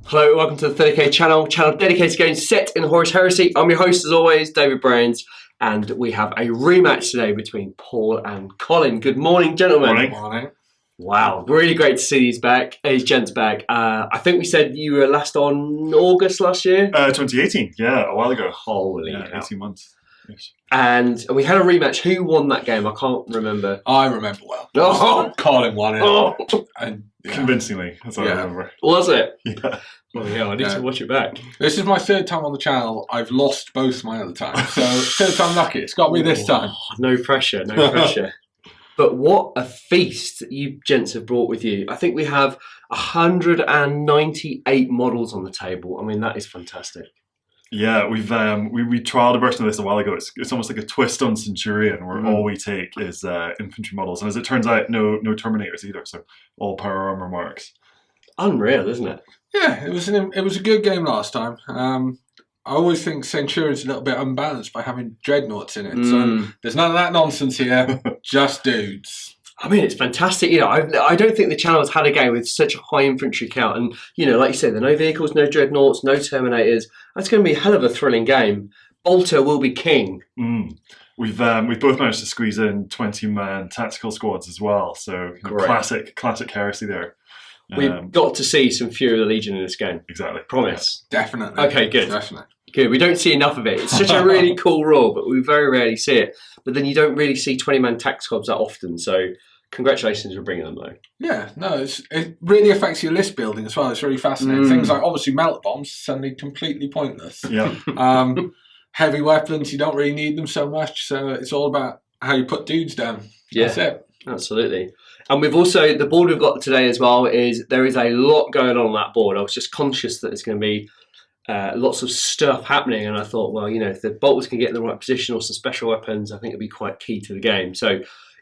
Hello, welcome to the 30k channel dedicated to games set in Horus Heresy. I'm your host as always, David Brains, and we have a rematch today between Paul and Colin. Good morning, gentlemen. Morning. Wow, really great to see these gents back. I think we said you were last on August last year? 2018, yeah, a while ago. Holy hell. 18 months. Yes. And we had a rematch. Who won that game? I can't remember. I remember well. Oh. Colin won it. Oh. And, Convincingly, that's what I remember. Was it? Yeah. Oh yeah, I need to watch it back. This is my third time on the channel. I've lost both my other times. So third time lucky. It's got me this time. No pressure, no pressure. But what a feast that you gents have brought with you. I think we have 198 models on the table. I mean, that is fantastic. Yeah, we trialed a version of this a while ago. It's almost like a twist on Centurion, where all we take is infantry models, and as it turns out, no Terminators either. So all power armor marks. Unreal, isn't it? Yeah, it was a good game last time. I always think Centurion's a little bit unbalanced by having dreadnoughts in it. So there's none of that nonsense here. Just dudes. I mean, it's fantastic. You know, I don't think the channel has had a game with such a high infantry count. And, you know, like you said, there are no vehicles, no dreadnoughts, no Terminators. That's going to be a hell of a thrilling game. Bolter will be king. We've both managed to squeeze in 20-man tactical squads as well. So classic heresy there. We've got to see some Fury of the Legion in this game. Exactly. Promise. Yeah, definitely. Okay, good. Definitely. Good. We don't see enough of it. It's such a really cool rule, but we very rarely see it. But then you don't really see 20-man tac squads that often. So congratulations for bringing them, though. Yeah, no, it really affects your list building as well. It's really fascinating. Things like, obviously, melt bombs suddenly completely pointless. Yeah. Heavy weapons, you don't really need them so much. So it's all about how you put dudes down. Yeah, that's it. Absolutely. And we've also, the board we've got today as well, there is a lot going on that board. I was just conscious that there's going to be lots of stuff happening, and I thought, well, you know, if the bolters can get in the right position or some special weapons, I think it'd be quite key to the game. So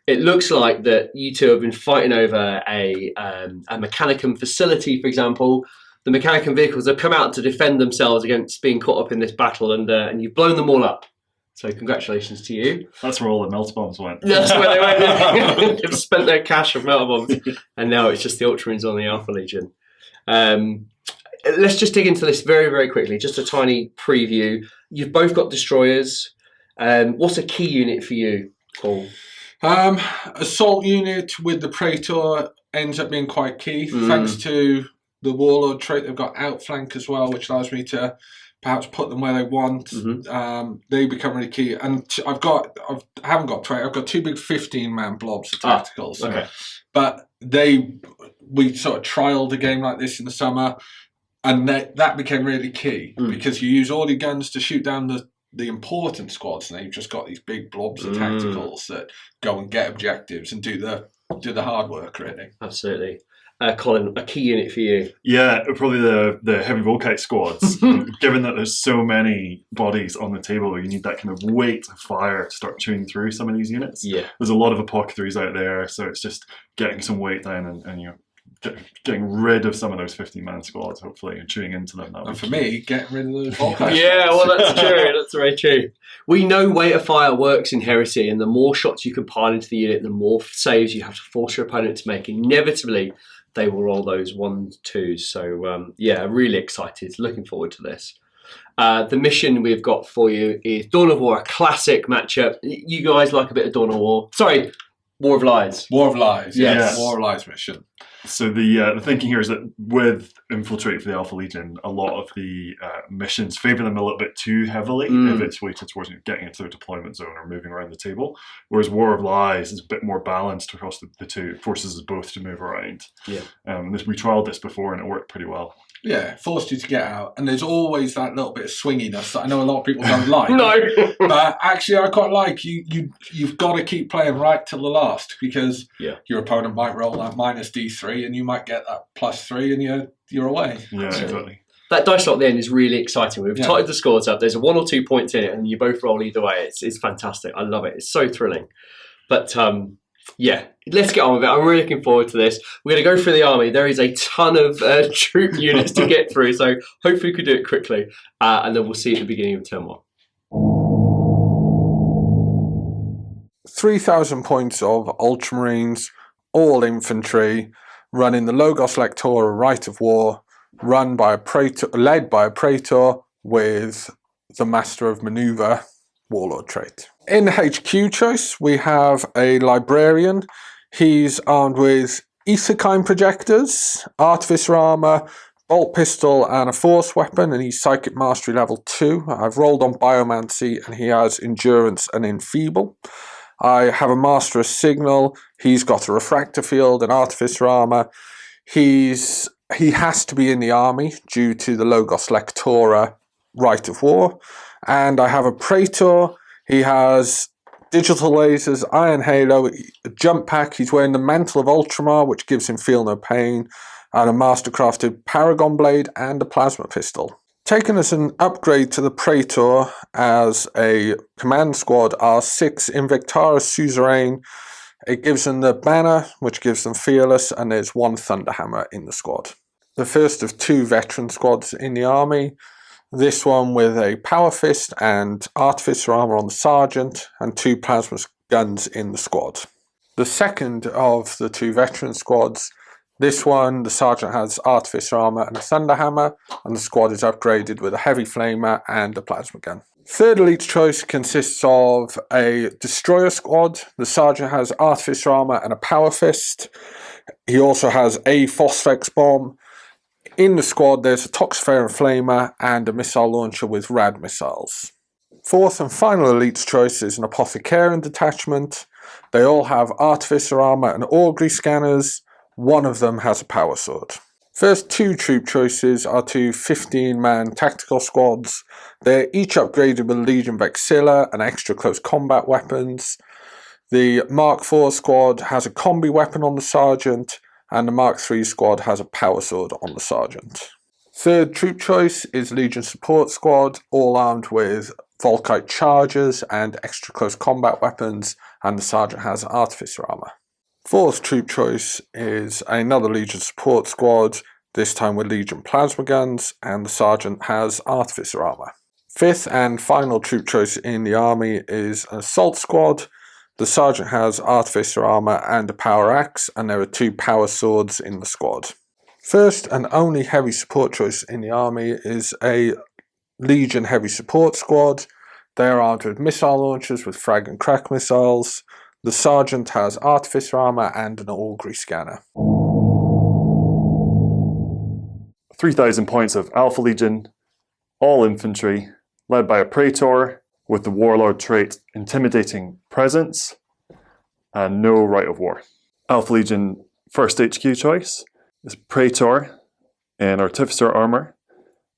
it looks like that you two have been fighting over a Mechanicum facility, for example. The Mechanicum vehicles have come out to defend themselves against being caught up in this battle, and you've blown them all up. So congratulations to you. That's where all the melt bombs went. That's where they went. They've spent their cash on melt bombs, and now it's just the Ultramarines on the Alpha Legion. Let's just dig into this very, very quickly. Just a tiny preview. You've both got destroyers. What's a key unit for you, Paul? Assault unit with the Praetor ends up being quite key, thanks to the Warlord trait. They've got outflank as well, which allows me to perhaps put them where they want. They become really key. And I haven't got trait. I've got two big 15-man blobs of tacticals. Okay. But we sort of trialed a game like this in the summer, and that became really key because you use all your guns to shoot down the important squads, and then you've just got these big blobs of tacticals that go and get objectives and do the hard work, really. Absolutely. Colin, a key unit for you? Yeah, probably the heavy Volkite squads. Given that there's so many bodies on the table, you need that kind of weight of fire to start chewing through some of these units. Yeah. There's a lot of apothecaries out there, so it's just getting some weight down and you know, getting rid of some of those 15-man squads, hopefully, and chewing into them. And for me, getting rid of those Volkite. Yeah, well, that's true. That's very true. We know weight of fire works in Heresy, and the more shots you can pile into the unit, the more saves you have to force your opponent to make. Inevitably, they will roll those 1s, 2s. So, yeah, really excited. Looking forward to this. The mission we've got for you is Dawn of War, a classic matchup. You guys like a bit of Dawn of War. Sorry, War of Lies. War of Lies, yes. War of Lies mission. So the thinking here is that with Infiltrate for the Alpha Legion, a lot of the missions favour them a little bit too heavily if it's weighted towards getting into their deployment zone or moving around the table. Whereas War of Lies is a bit more balanced across the two. It forces us both to move around. Yeah. We trialled this before and it worked pretty well. Yeah, it forced you to get out. And there's always that little bit of swinginess that I know a lot of people don't like. No. But actually, I quite like. You've got to keep playing right till the last because your opponent might roll that minus D3 and you might get that +3 and you're away. Yeah, exactly. That dice roll at the end is really exciting. We've tightened the scores up. There's a 1 or 2 points in it and you both roll either way. It's fantastic. I love it. It's so thrilling. But yeah, let's get on with it. I'm really looking forward to this. We're going to go through the army. There is a ton of troop units to get through, so hopefully we can do it quickly. And then we'll see at the beginning of turn 1. 3,000 points of Ultramarines, all infantry, running the Logos Lectora Rite of War, led by a Praetor with the Master of Maneuver Warlord trait. In the HQ choice, we have a Librarian. He's armed with Etherkind projectors, Artificer armor, bolt pistol, and a force weapon, and he's Psychic Mastery level 2. I've rolled on Biomancy, and he has Endurance and Enfeeble. I have a Master of Signal. He's got a Refractor Field and Artificer armor. He has to be in the army due to the Logos Lectora Right of War. And I have a Praetor. He has digital lasers, Iron Halo, a jump pack. He's wearing the Mantle of Ultramar, which gives him Feel No Pain, and a mastercrafted Paragon Blade and a Plasma Pistol. Taken as an upgrade to the Praetor as a command squad are 6 Invictaris Suzerain. It gives them the banner, which gives them Fearless, and there's 1 Thunderhammer in the squad. The first of 2 veteran squads in the army. This one with a Power Fist and Artificer armor on the Sergeant, and 2 plasma guns in the squad. The second of the 2 veteran squads, this one, the Sergeant has Artificer armor and a Thunderhammer, and the squad is upgraded with a Heavy Flamer and a plasma gun. Third elite choice consists of a Destroyer squad. The Sergeant has Artificer armor and a Power Fist. He also has a Phosphex bomb. In the squad, there's a Toxiferum Flamer and a missile launcher with rad missiles. Fourth and final elite choice is an Apothecarian detachment. They all have Artificer armor and Augury scanners. One of them has a power sword. First 2 troop choices are 2 15-man tactical squads. They're each upgraded with Legion Vexilla and extra close combat weapons. The Mark IV squad has a combi weapon on the Sergeant, and the Mark III squad has a power sword on the Sergeant. Third troop choice is Legion Support Squad, all armed with Volkite chargers and extra close combat weapons, and the Sergeant has Artificer armor. Fourth troop choice is another Legion Support Squad, this time with Legion Plasma Guns, and the Sergeant has Artificer armor. Fifth and final troop choice in the army is an Assault Squad. The Sergeant has Artificer armor and a Power Axe, and there are 2 power swords in the squad. First and only heavy support choice in the army is a Legion Heavy Support Squad. They are armed with missile launchers with frag and crack missiles. The Sergeant has Artificer armor and an Augury scanner. 3,000 points of Alpha Legion, all infantry, led by a Praetor with the Warlord trait Intimidating Presence and no Right of War. Alpha Legion first HQ choice is Praetor in Artificer armor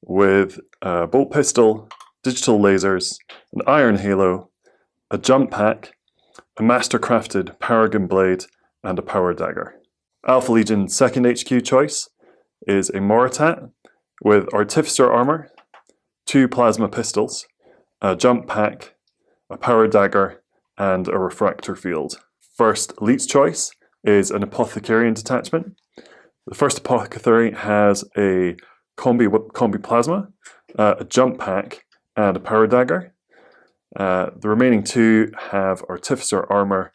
with a bolt pistol, digital lasers, an Iron Halo, a jump pack, a mastercrafted Paragon Blade, and a Power Dagger. Alpha Legion second HQ choice is a Moritat with Artificer armor, 2 plasma pistols, a jump pack, a Power Dagger, and a Refractor Field. First elite choice is an Apothecarian detachment. The first Apothecary has a combi plasma, a jump pack, and a Power Dagger. The remaining 2 have Artificer armor,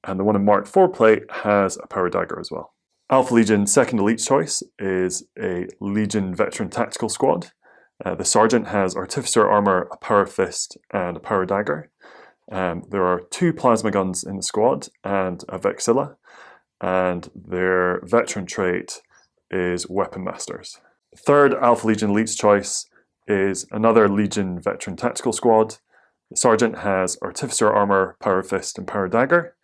and the one in Mark IV plate has a Power Dagger as well. Alpha Legion second elite choice is a Legion Veteran Tactical Squad. The Sergeant has Artificer armor, a Power Fist, and a Power Dagger. There are 2 plasma guns in the squad and a Vexilla, and their veteran trait is Weapon Masters. Third Alpha Legion elite's choice is another Legion Veteran Tactical Squad. The Sergeant has Artificer armor, Power Fist, and Power Dagger.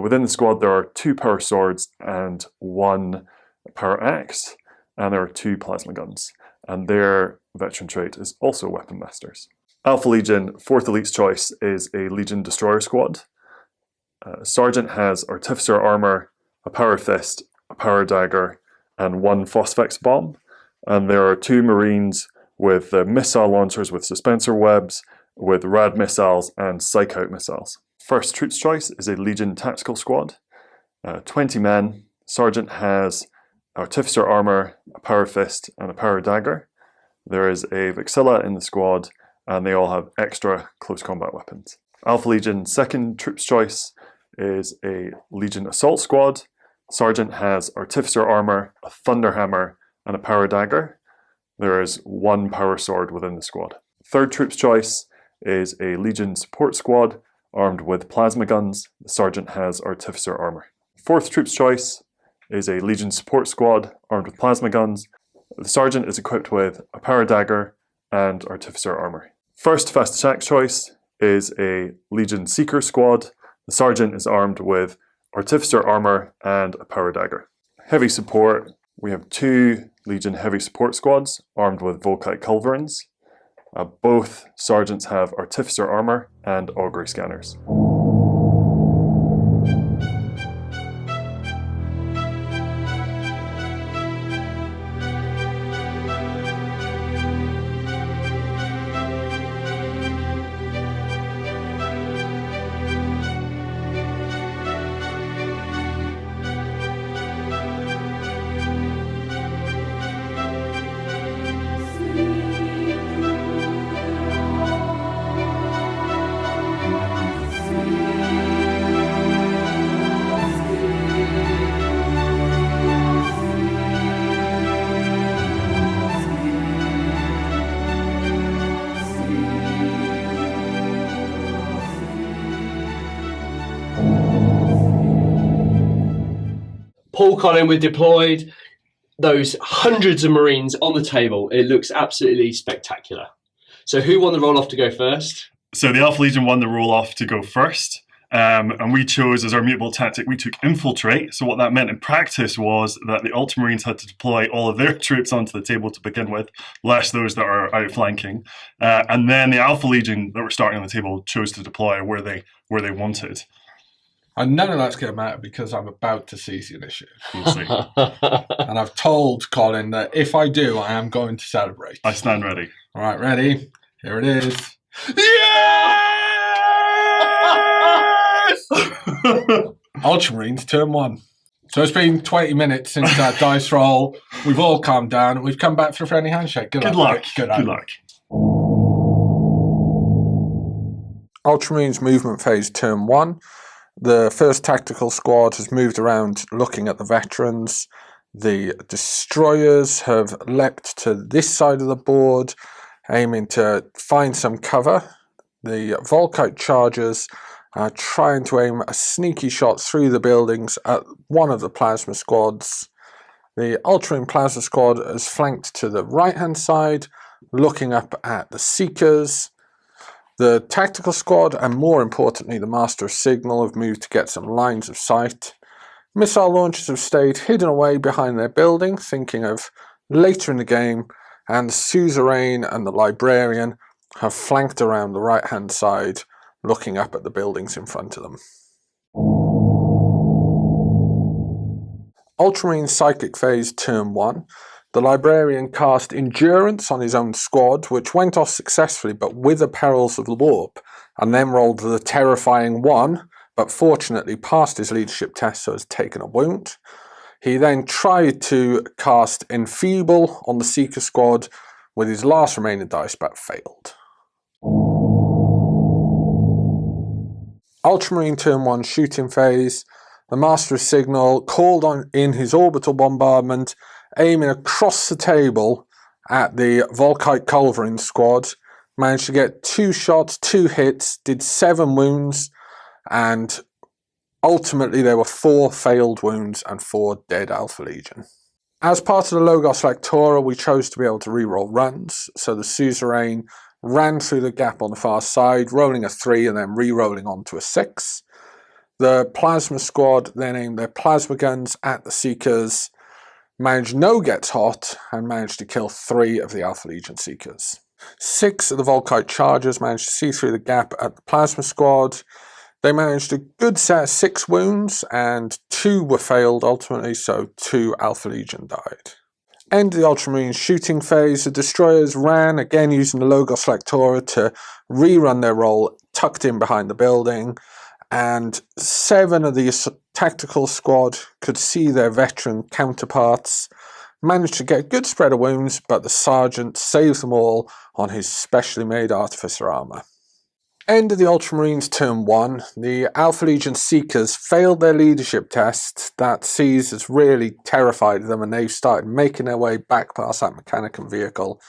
Within the squad there are 2 power swords and 1 power axe, and there are 2 plasma guns, and their veteran trait is also Weapon Masters. Alpha Legion fourth elite's choice is a Legion Destroyer squad. Sergeant has Artificer armor, a Power Fist, a Power Dagger, and 1 Phosphex bomb, and there are 2 Marines with missile launchers with suspensor webs, with rad missiles and psych out missiles. First troops choice is a Legion Tactical Squad. 20 men. Sergeant has Artificer armor, a Power Fist, and a Power Dagger. There is a Vexilla in the squad, and they all have extra close combat weapons. Alpha Legion second troops choice is a Legion Assault Squad. Sergeant has Artificer armor, a Thunderhammer, and a Power Dagger. there is 1 power sword within the squad. Third troops choice is a Legion support squad armed with plasma guns. The sergeant has artificer armor. Fourth troops choice is a Legion support squad armed with plasma guns. The sergeant is equipped with a power dagger and artificer armor. First fast attack choice is a Legion seeker squad. The sergeant is armed with artificer armor and a power dagger. Heavy support, we have 2 Legion heavy support squads armed with Volkite culverins. Both sergeants have artificer armor and augury scanners. Paul, Colin, we're deployed. Those hundreds of Marines on the table. It looks absolutely spectacular. So who won the roll-off to go first? So the Alpha Legion won the roll-off to go first. And we chose as our mutable tactic, we took infiltrate. So what that meant in practice was that the Ultramarines had to deploy all of their troops onto the table to begin with, less those that are outflanking. And then the Alpha Legion that were starting on the table chose to deploy where they wanted. And none of that's going to matter because I'm about to seize the initiative. We'll see. And I've told Colin that if I do, I am going to celebrate. I stand ready. All right, ready? Here it is. Yes! Ultramarines, turn 1. So it's been 20 minutes since that dice roll. We've all calmed down and we've come back for a friendly handshake. Good luck. Good luck. Ultramarines movement phase, turn 1. The first tactical squad has moved around looking at the veterans. The destroyers have leapt to this side of the board, aiming to find some cover. The Volkite chargers are trying to aim a sneaky shot through the buildings at one of the plasma squads. The Ultramarine plasma squad has flanked to the right-hand side, looking up at the Seekers. The tactical squad, and more importantly the Master of Signal, have moved to get some lines of sight. Missile launchers have stayed hidden away behind their building, thinking of later in the game, and the Suzerain and the Librarian have flanked around the right-hand side, looking up at the buildings in front of them. Ultramarine Psychic Phase, turn 1. The Librarian cast Endurance on his own squad, which went off successfully but with the perils of the warp, and then rolled the terrifying 1, but fortunately passed his leadership test, so has taken a wound. He then tried to cast Enfeeble on the Seeker squad with his last remaining dice, but failed. Ultramarine turn 1 shooting phase. The Master of Signal called on in his orbital bombardment, aiming across the table at the Volkite Culverin squad. Managed to get 2 shots, 2 hits, did 7 wounds, and ultimately there were 4 failed wounds and 4 dead Alpha Legion. As part of the Logos Lectora, we chose to be able to reroll runs, so the Suzerain ran through the gap on the far side, rolling a 3 and then re-rolling onto a 6. The Plasma squad then aimed their plasma guns at the Seekers, managed no gets hot, and managed to kill 3 of the Alpha Legion Seekers. 6 of the Volkite Chargers managed to see through the gap at the Plasma squad. They managed a good set of 6 wounds, and 2 were failed ultimately, so 2 Alpha Legion died. End of the Ultramarine shooting phase. The Destroyers ran, again using the Logos Lectora to rerun their role, tucked in behind the building, and 7 of the tactical squad could see their veteran counterparts, managed to get a good spread of wounds, but the sergeant saved them all on his specially made artificer armour. End of the Ultramarines turn 1. The Alpha Legion Seekers failed their leadership test. That siege has really terrified them, and they've started making their way back past that Mechanicum vehicle.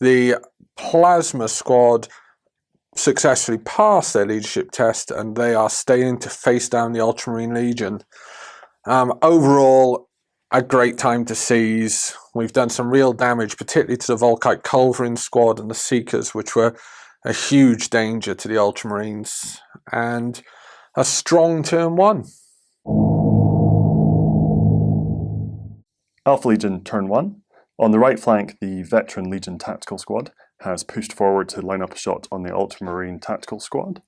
The Plasma Squad successfully passed their leadership test, and they are staying to face down the Ultramarine Legion. Overall, a great time to seize. We've done some real damage, particularly to the Volkite Culverin Squad and the Seekers, which were a huge danger to the Ultramarines, and a strong turn 1. Alpha Legion turn 1. On the right flank, the Veteran Legion Tactical Squad has pushed forward to line up a shot on the Ultramarine Tactical Squad.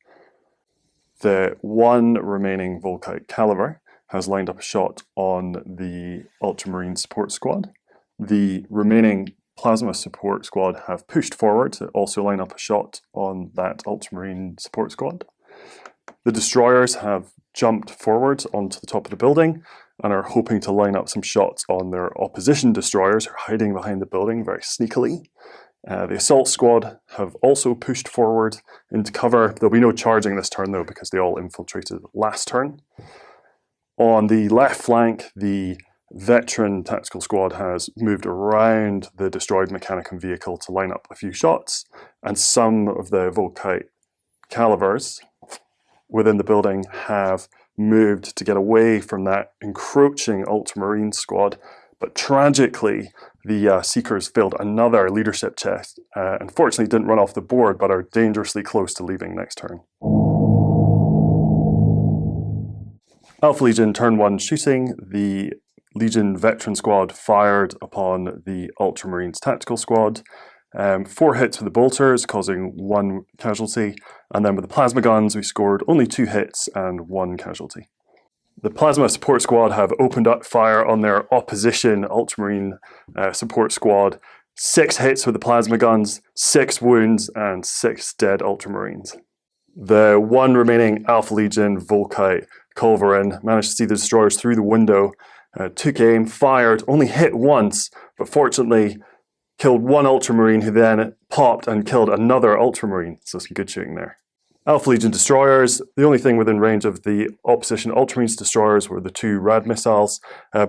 The one remaining Volkite Caliber has lined up a shot on the Ultramarine Support Squad. The remaining Plasma Support Squad have pushed forward to also line up a shot on that Ultramarine Support Squad. The Destroyers have jumped forward onto the top of the building and are hoping to line up some shots on their opposition Destroyers who are hiding behind the building very sneakily. The Assault Squad have also pushed forward into cover. There'll be no charging this turn though, because they all infiltrated last turn. On the left flank, the Veteran Tactical Squad has moved around the destroyed Mechanicum vehicle to line up a few shots, and some of the Volkite Calibers within the building have moved to get away from that encroaching Ultramarine squad. But tragically, the Seekers failed another leadership test, and fortunately didn't run off the board, but are dangerously close to leaving next turn. Alpha Legion turn 1 shooting. The Legion Veteran Squad fired upon the Ultramarines Tactical Squad. 4 hits with the bolters, causing 1 casualty, and then with the plasma guns we scored only 2 hits and 1 casualty. The Plasma Support Squad have opened up fire on their opposition Ultramarine Support Squad. 6 hits with the plasma guns, 6 wounds, and 6 dead Ultramarines. The one remaining Alpha Legion Volkite Culverin managed to see the destroyers through the window, took aim, fired, only hit once, but fortunately killed 1 Ultramarine who then popped and killed another Ultramarine, so some good shooting there. Alpha Legion destroyers, the only thing within range of the opposition Ultramarines destroyers were the 2 rad missiles.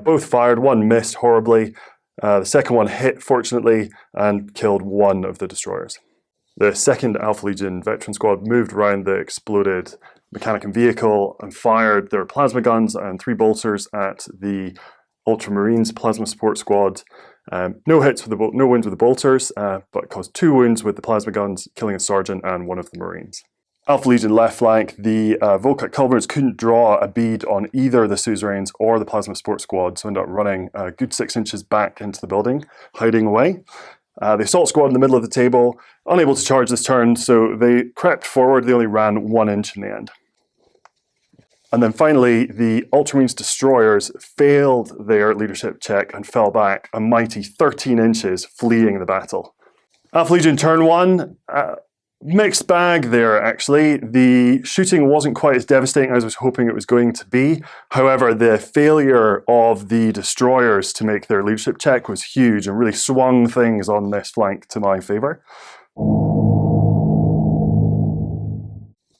Both fired, 1 missed horribly, the second one hit fortunately and killed 1 of the destroyers. The second Alpha Legion Veteran Squad moved around the exploded Mechanicum vehicle and fired their plasma guns and 3 bolters at the Ultramarines Plasma Support Squad. No hits with no wounds with the bolters, but caused 2 wounds with the plasma guns, killing a sergeant and 1 of the Marines. Alpha Legion left flank, the Volkite Culverins couldn't draw a bead on either the Suzerains or the Plasma Support Squad, so ended up running a good 6 inches back into the building, hiding away. The Assault Squad in the middle of the table, unable to charge this turn, so they crept forward. They only ran 1 inch in the end. And then finally, the Ultramarines destroyers failed their leadership check and fell back a mighty 13 inches, fleeing the battle. Alpha Legion turn 1, mixed bag there actually. The shooting wasn't quite as devastating as I was hoping it was going to be. However, the failure of the destroyers to make their leadership check was huge and really swung things on this flank to my favour.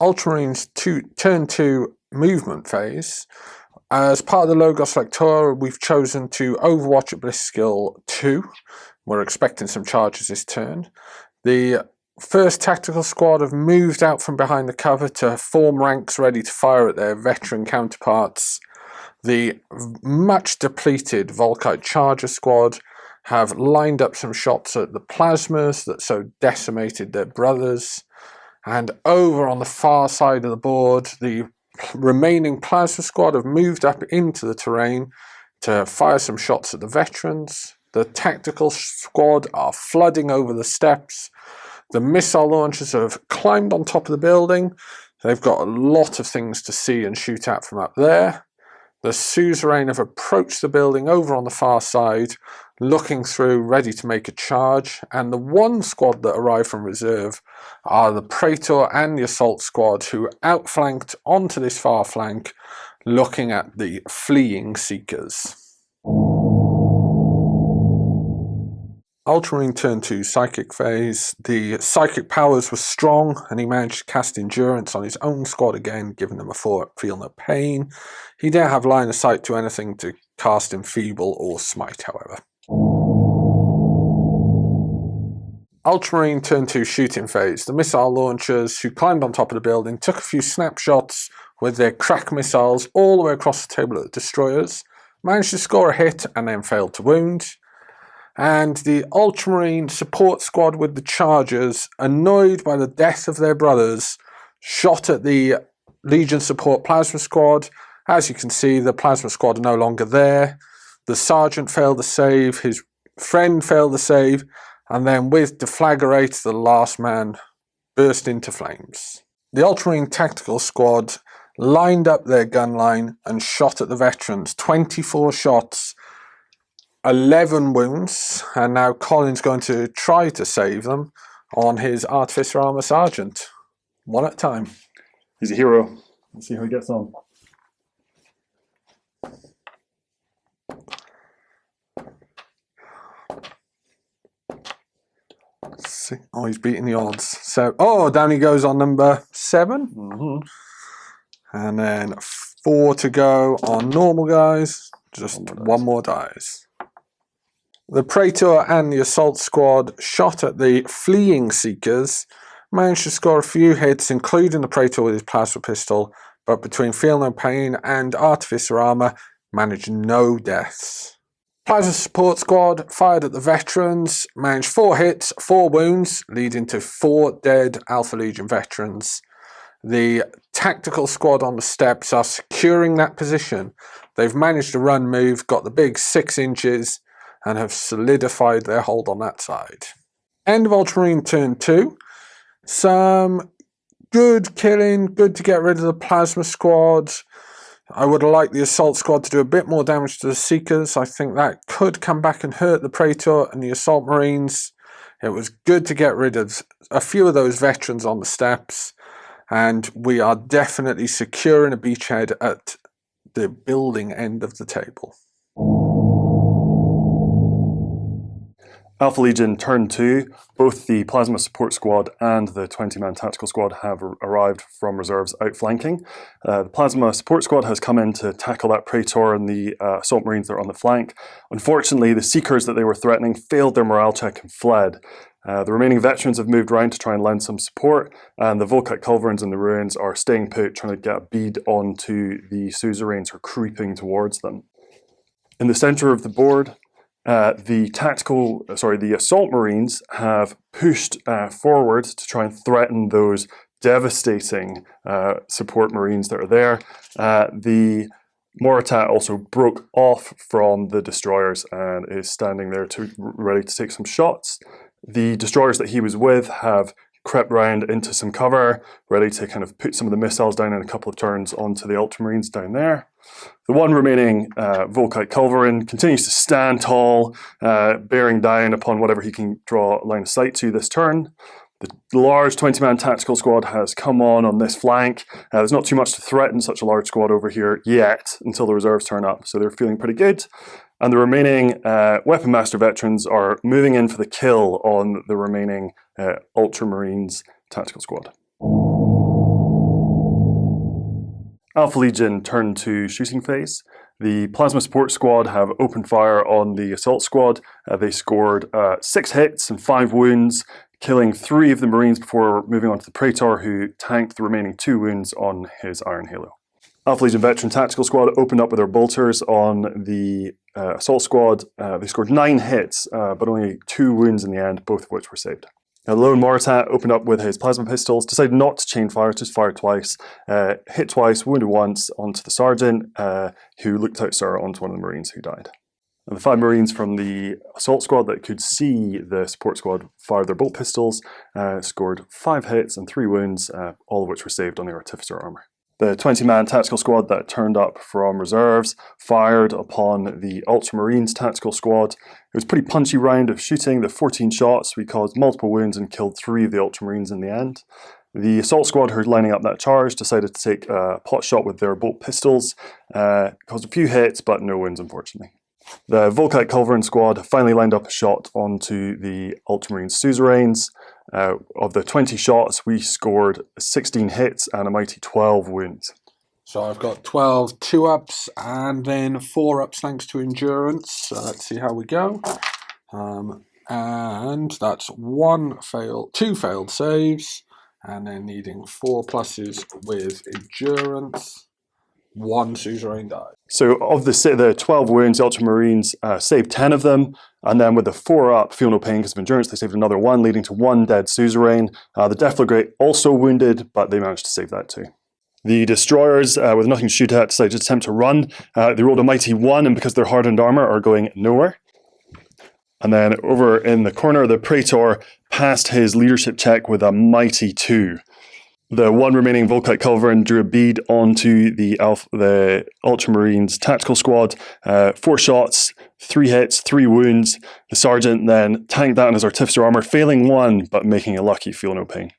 Ultramarines turn 2 movement phase. As part of the Logos Lectora, we've chosen to overwatch at Bliss Skill 2. We're expecting some charges this turn. The first Tactical Squad have moved out from behind the cover to form ranks ready to fire at their veteran counterparts. The much depleted Volkite Charger Squad have lined up some shots at the Plasmas that so decimated their brothers. And over on the far side of the board, the remaining Plasma Squad have moved up into the terrain to fire some shots at the veterans. The Tactical Squad are flooding over the steps. The missile launchers have climbed on top of the building. They've got a lot of things to see and shoot at from up there. The Suzerain have approached the building over on the far side, looking through, ready to make a charge. And the 1 squad that arrived from reserve are the Praetor and the Assault Squad, who outflanked onto this far flank, looking at the fleeing Seekers. Ultramarine turned to psychic phase. The psychic powers were strong, and he managed to cast endurance on his own squad again, giving them a feel no pain. He didn't have line of sight to anything to cast enfeeble or smite, however. Ultramarine turned to shooting phase. The missile launchers, who climbed on top of the building, took a few snapshots with their crack missiles all the way across the table at the destroyers, managed to score a hit and then failed to wound. And the Ultramarine support squad with the Chargers, annoyed by the death of their brothers, shot at the Legion support plasma squad. As you can see, the plasma squad are no longer there. The sergeant failed to save, his friend failed to save, and then with Deflagrate, the last man burst into flames. The Ultramarine tactical squad lined up their gun line and shot at the veterans. 24 shots, 11 wounds, and now Colin's going to try to save them on his Artificer Armour Sergeant. One at a time. He's a hero. Let's see how he gets on. Oh, he's beating the odds. So, down he goes on number 7. Mm-hmm. And then 4 to go on normal guys. Just one more dies. The Praetor and the Assault Squad shot at the fleeing Seekers, managed to score a few hits, including the Praetor with his plasma pistol, but between Feel No Pain and Artificer Armour, managed no deaths. Plasma Support Squad fired at the veterans, managed 4 hits, 4 wounds, leading to 4 dead Alpha Legion veterans. The Tactical Squad on the steps are securing that position. They've managed to run move, got the big 6 inches, and have solidified their hold on that side. End of Ultramarine turn 2. Some good killing, good to get rid of the Plasma Squad. I would have liked the Assault Squad to do a bit more damage to the Seekers. I think that could come back and hurt the Praetor and the Assault Marines. It was good to get rid of a few of those veterans on the steps, and we are definitely securing a beachhead at the building end of the table. Alpha Legion turn 2, both the Plasma Support Squad and the 20-man Tactical Squad have arrived from reserves outflanking. The Plasma Support Squad has come in to tackle that Praetor and the Assault Marines that are on the flank. Unfortunately, the Seekers that they were threatening failed their morale check and fled. The remaining veterans have moved around to try and lend some support, and the Volkite Culverins in the ruins are staying put, trying to get a bead onto the Suzerains who are creeping towards them. In the centre of the board, the Assault Marines have pushed forward to try and threaten those devastating support Marines that are there. The Moritat also broke off from the destroyers and is standing there ready to take some shots. The destroyers that he was with have crept round into some cover, ready to kind of put some of the missiles down in a couple of turns onto the Ultramarines down there. The one remaining Volkite Culverin continues to stand tall, bearing down upon whatever he can draw line of sight to this turn. The large 20-man Tactical Squad has come on this flank. There's not too much to threaten such a large squad over here yet until the reserves turn up, so they're feeling pretty good. And the remaining Weapon Master veterans are moving in for the kill on the remaining Ultramarines Tactical Squad. Alpha Legion turn to shooting phase. The Plasma Support Squad have opened fire on the Assault Squad. They scored 6 hits and 5 wounds, killing 3 of the Marines before moving on to the Praetor, who tanked the remaining 2 wounds on his Iron Halo. Alpha Legion Veteran Tactical Squad opened up with their bolters on the Assault Squad. They scored 9 hits, but only 2 wounds in the end, both of which were saved. Now, the lone Moritat opened up with his plasma pistols, decided not to chain fire, just fired twice, hit twice, wounded once onto the sergeant, who looked out sir onto one of the Marines who died. And the 5 Marines from the Assault Squad that could see the Support Squad fire their bolt pistols scored 5 hits and 3 wounds, all of which were saved on their Artificer armour. The 20-man Tactical Squad that turned up from reserves fired upon the Ultramarines Tactical Squad. It was a pretty punchy round of shooting. The 14 shots, we caused multiple wounds and killed 3 of the Ultramarines in the end. The Assault Squad, who were lining up that charge, decided to take a pot shot with their bolt pistols. Caused a few hits, but no wounds, unfortunately. The Volkite Culverin squad finally lined up a shot onto the Ultramarine suzerains. Of the 20 shots, we scored 16 hits and a mighty 12 wounds. So I've got 12 2-ups and then 4-ups thanks to endurance. So let's see how we go. And that's 2 failed saves, and then needing 4 pluses with endurance. 1 suzerain died. So of the 12 wounds, the Ultramarines saved 10 of them, and then with the 4-up, feel no pain because of endurance, they saved another 1, leading to 1 dead suzerain. The Deflagrate also wounded, but they managed to save that too. The destroyers, with nothing to shoot at, decided to attempt to run. They rolled a mighty 1, and because they're hardened armor, are going nowhere. And then over in the corner, the Praetor passed his leadership check with a mighty 2. The 1 remaining Volkite Culverin drew a bead onto the Ultramarines tactical squad. 4 shots, 3 hits, 3 wounds. The sergeant then tanked that on his artificer armor, failing 1, but making a lucky feel no pain.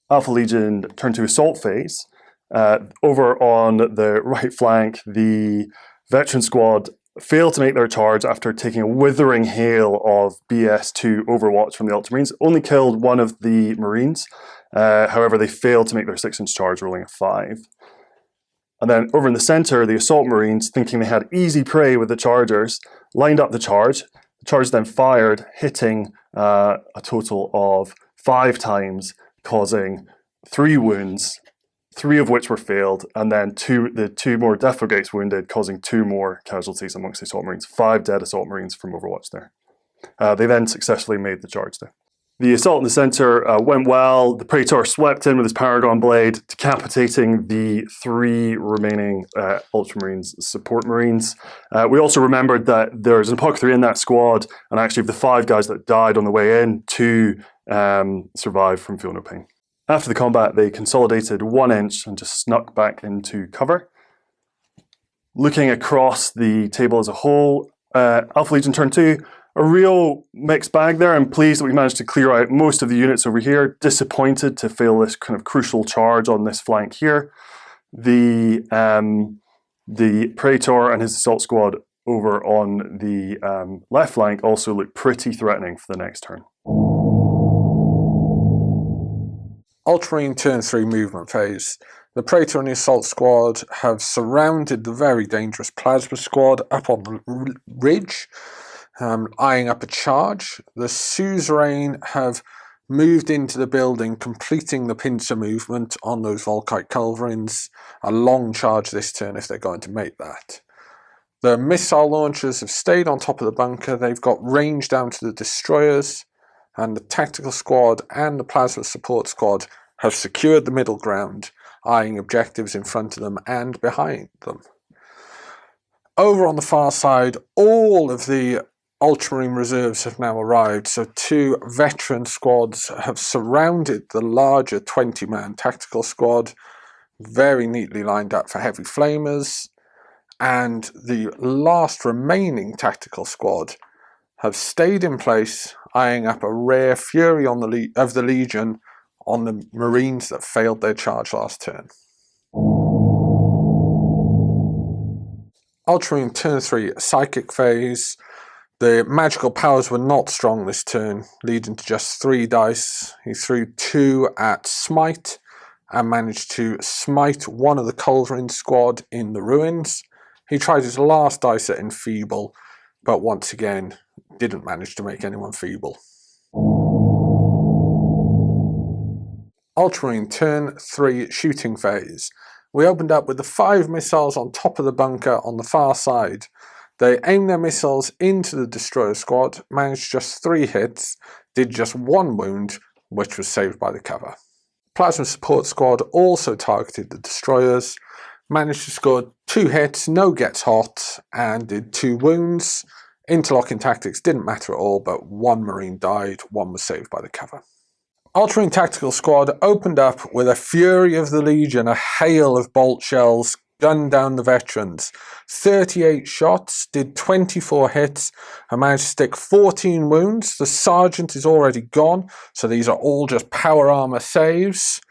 Alpha Legion turned to assault phase. Over on the right flank, the veteran squad failed to make their charge after taking a withering hail of BS2 Overwatch from the Ultramarines. Only killed 1 of the Marines. However, they failed to make their 6-inch charge, rolling a 5. And then over in the center, the Assault Marines, thinking they had easy prey with the Chargers, lined up the charge. The charge then fired, hitting a total of 5 times, causing 3 wounds, 3 of which were failed, and then the 2 more Deflagrates wounded, causing 2 more casualties amongst the Assault Marines. 5 dead Assault Marines from Overwatch there. They then successfully made the charge there. The assault in the centre went well. The Praetor swept in with his Paragon Blade, decapitating the 3 remaining Ultramarines support Marines. We also remembered that there's an apothecary in that squad, and actually of the 5 guys that died on the way in, 2 survived from feel no pain. After the combat, they consolidated 1 inch and just snuck back into cover. Looking across the table as a whole, Alpha Legion turn 2, a real mixed bag there. I'm pleased that we managed to clear out most of the units over here. Disappointed to fail this kind of crucial charge on this flank here. The Praetor and his assault squad over on the left flank also look pretty threatening for the next turn. Ultramarine turn 3 movement phase. The Praetor and the assault squad have surrounded the very dangerous plasma squad up on the ridge, eyeing up a charge. The suzerain have moved into the building, completing the pincer movement on those Volkite Culverins. A long charge this turn if they're going to make that. The missile launchers have stayed on top of the bunker. They've got range down to the destroyers, and the tactical squad and the plasma support squad have secured the middle ground, eyeing objectives in front of them and behind them. Over on the far side, all of the Ultramarine reserves have now arrived, so 2 veteran squads have surrounded the larger 20-man tactical squad, very neatly lined up for heavy flamers, and the last remaining tactical squad have stayed in place, eyeing up a rare fury on of the Legion on the Marines that failed their charge last turn. Ultramarine turn 3 psychic phase. The magical powers were not strong this turn, leading to just 3 dice. He threw 2 at smite and managed to smite 1 of the Culverin squad in the ruins. He tried his last dice at enfeeble, but once again didn't manage to make anyone feeble. Ultramarine turn 3 shooting phase. We opened up with the 5 missiles on top of the bunker on the far side. They aimed their missiles into the destroyer squad, managed just 3 hits, did just 1 wound, which was saved by the cover. Plasma support squad also targeted the destroyers, managed to score 2 hits, no gets hot, and did 2 wounds. Interlocking tactics didn't matter at all, but 1 Marine died, 1 was saved by the cover. Ultramarine Tactical Squad opened up with a fury of the Legion, a hail of bolt shells, gunned down the veterans. 38 shots, did 24 hits, and managed to stick 14 wounds. The sergeant is already gone, so these are all just power armor saves.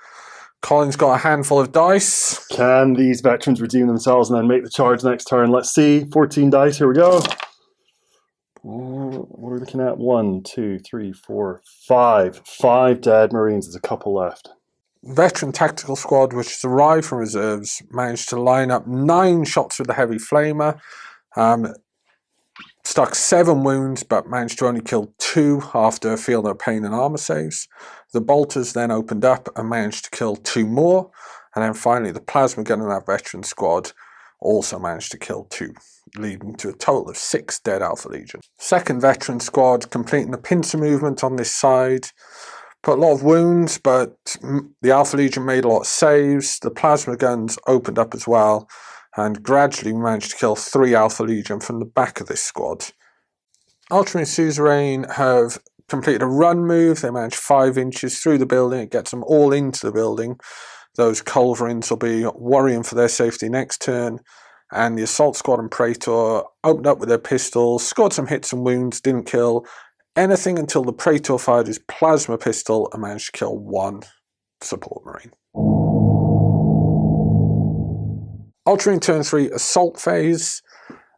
Colin's got a handful of dice. Can these veterans redeem themselves and then make the charge next turn? Let's see. 14 dice. Here we go. What are we looking at? 1, 2, 3, 4, 5. 5 dead Marines. There's a couple left. Veteran Tactical Squad, which has arrived from reserves, managed to line up 9 shots with the heavy flamer. Stuck 7 wounds, but managed to only kill 2 after Feel No Pain and armor saves. The bolters then opened up and managed to kill 2 more. And then finally, the plasma gun in that veteran squad also managed to kill 2, leading to a total of 6 dead Alpha Legion. Second veteran squad completing the pincer movement on this side. Put a lot of wounds, but the Alpha Legion made a lot of saves. The plasma guns opened up as well, and gradually managed to kill 3 Alpha Legion from the back of this squad. Ultramarine Suzerain have completed a run move. They managed 5 inches through the building. It gets them all into the building. Those Culverins will be worrying for their safety next turn. And the Assault Squad and Praetor opened up with their pistols, scored some hits and wounds, didn't kill anything until the Praetor fired his plasma pistol and managed to kill 1 support marine. Ultramarine turn 3 assault phase.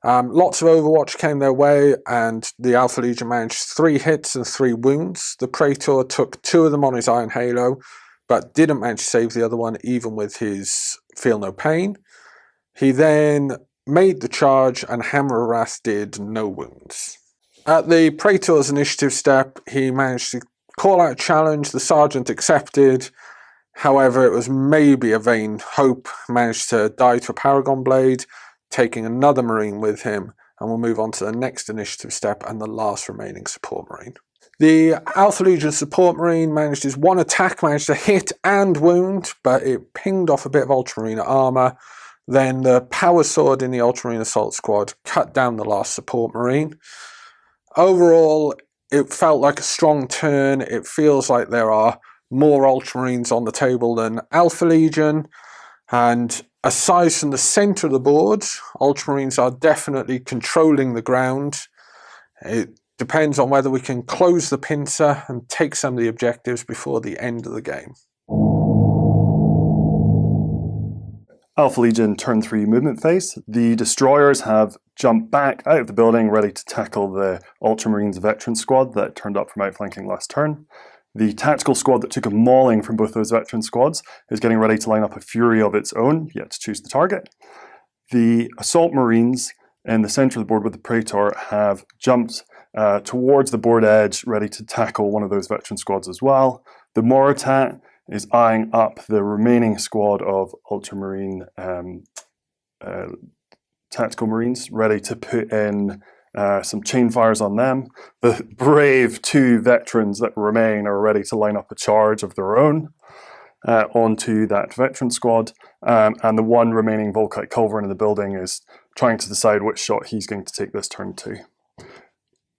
Lots of Overwatch came their way, and the Alpha Legion managed 3 hits and 3 wounds. The Praetor took 2 of them on his Iron Halo, but didn't manage to save the other one, even with his Feel No Pain. He then made the charge, and Hammer of Wrath did no wounds. At the Praetor's initiative step, he managed to call out a challenge. The Sergeant accepted. However, it was maybe a vain hope. Managed to die to a Paragon Blade, taking another Marine with him, and we'll move on to the next initiative step and the last remaining support Marine. The Alpha Legion support Marine managed his 1 attack, managed to hit and wound, but it pinged off a bit of Ultramarine armor. Then the Power Sword in the Ultramarine Assault Squad cut down the last support Marine. Overall, it felt like a strong turn. It feels like there are more Ultramarines on the table than Alpha Legion. And aside from the centre of the board, Ultramarines are definitely controlling the ground. It depends on whether we can close the pincer and take some of the objectives before the end of the game. Alpha Legion turn 3 movement phase. The destroyers have jumped back out of the building, ready to tackle the Ultramarines veteran squad that turned up from outflanking last turn. The tactical squad that took a mauling from both those veteran squads is getting ready to line up a fury of its own, yet to choose the target. The assault marines in the centre of the board with the Praetor have jumped towards the board edge, ready to tackle one of those veteran squads as well. The Moritat is eyeing up the remaining squad of Ultramarine tactical marines, ready to put in some chain fires on them. The brave 2 veterans that remain are ready to line up a charge of their own onto that veteran squad. And the 1 remaining Volkite Culverin in the building is trying to decide which shot he's going to take this turn to.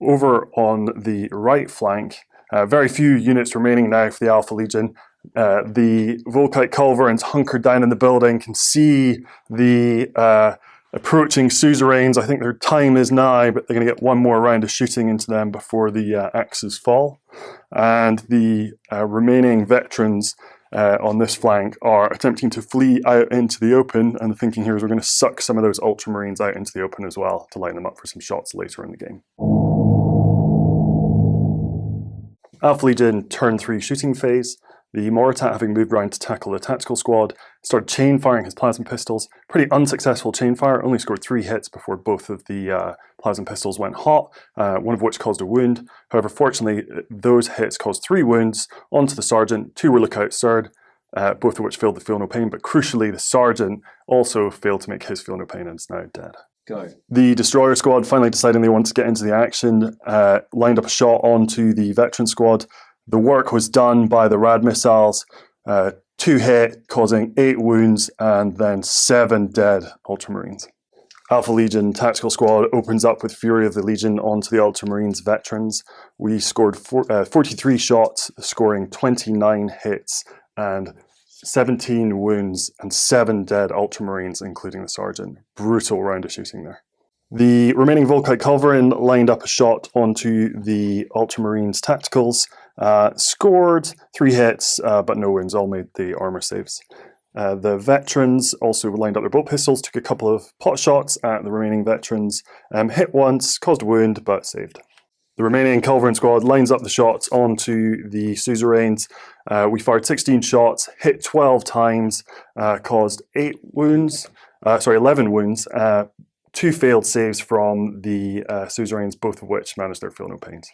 Over on the right flank, very few units remaining now for the Alpha Legion. The Volkite Culverins hunkered down in the building, can see the approaching Suzerains. I think their time is nigh, but they're going to get 1 more round of shooting into them before the axes fall. And the remaining veterans on this flank are attempting to flee out into the open, and the thinking here is we're going to suck some of those Ultramarines out into the open as well to line them up for some shots later in the game. Alpha Legion turn 3 shooting phase. The Moritat, having moved around to tackle the tactical squad, started chain firing his plasma pistols. Pretty unsuccessful chain fire, only scored 3 hits before both of the plasma pistols went hot, one of which caused a wound. However, fortunately, those hits caused 3 wounds onto the Sergeant. 2 were lookout stirred, both of which failed to feel no pain, but crucially, the Sergeant also failed to make his feel no pain and is now dead. Go. The Destroyer squad, finally deciding they want to get into the action, lined up a shot onto the veteran squad. The work was done by the rad missiles, 2 hit, causing 8 wounds, and then 7 dead Ultramarines. Alpha Legion Tactical Squad opens up with Fury of the Legion onto the Ultramarines veterans. We scored 43 shots, scoring 29 hits, and 17 wounds, and 7 dead Ultramarines, including the Sergeant. Brutal round of shooting there. The remaining Volkite Culverin lined up a shot onto the Ultramarines Tacticals. Scored 3 hits, but no wounds, all made the armor saves. The veterans also lined up their bolt pistols, took a couple of pot shots at the remaining veterans, hit once, caused a wound, but saved. The remaining Culverin squad lines up the shots onto the suzerains. We fired 16 shots, hit 12 times, caused 11 wounds, 2 failed saves from the suzerains, both of which managed their feel no pains.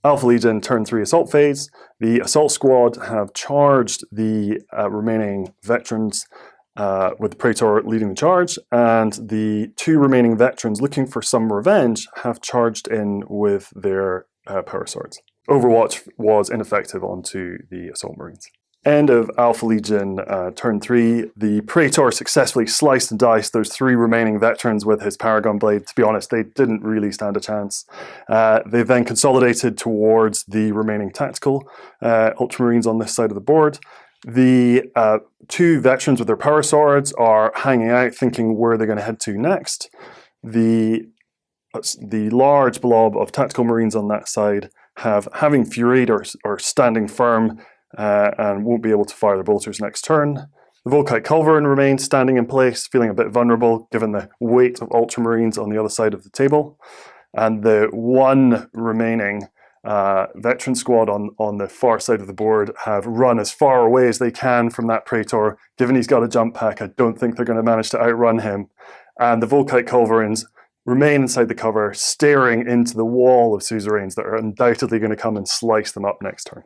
Alpha Legion turn 3 assault phase. The assault squad have charged the remaining veterans with the Praetor leading the charge, and the 2 remaining veterans looking for some revenge have charged in with their power swords. Overwatch was ineffective onto the Assault Marines. End of Alpha Legion turn 3. The Praetor successfully sliced and diced those 3 remaining veterans with his Paragon Blade. To be honest, they didn't really stand a chance. They then consolidated towards the remaining tactical Ultramarines on this side of the board. The 2 veterans with their power swords are hanging out, thinking where they're going to head to next. The large blob of tactical Marines on that side having furied or standing firm and won't be able to fire their bolters next turn. The Volkite Culverin remains standing in place, feeling a bit vulnerable given the weight of Ultramarines on the other side of the table. And the 1 remaining veteran squad on the far side of the board have run as far away as they can from that Praetor. Given he's got a jump pack, I don't think they're going to manage to outrun him. And the Volkite Culverins remain inside the cover, staring into the wall of suzerains that are undoubtedly going to come and slice them up next turn.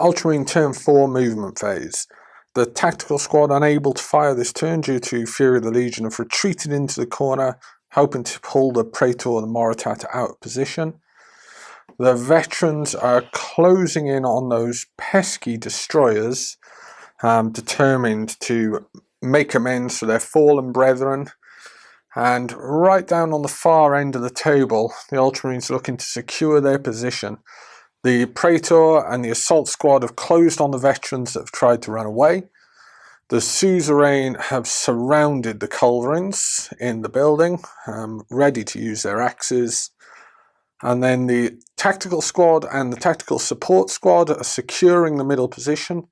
Ultramarine turn 4 movement phase. The tactical squad, unable to fire this turn due to Fury of the Legion, have retreated into the corner, hoping to pull the Praetor and the Moritat out of position. The veterans are closing in on those pesky destroyers, determined to make amends for their fallen brethren. And right down on the far end of the table, the Ultramarines looking to secure their position. The Praetor and the assault squad have closed on the veterans that have tried to run away. The suzerain have surrounded the Culverins in the building, ready to use their axes. And then the tactical squad and the tactical support squad are securing the middle position,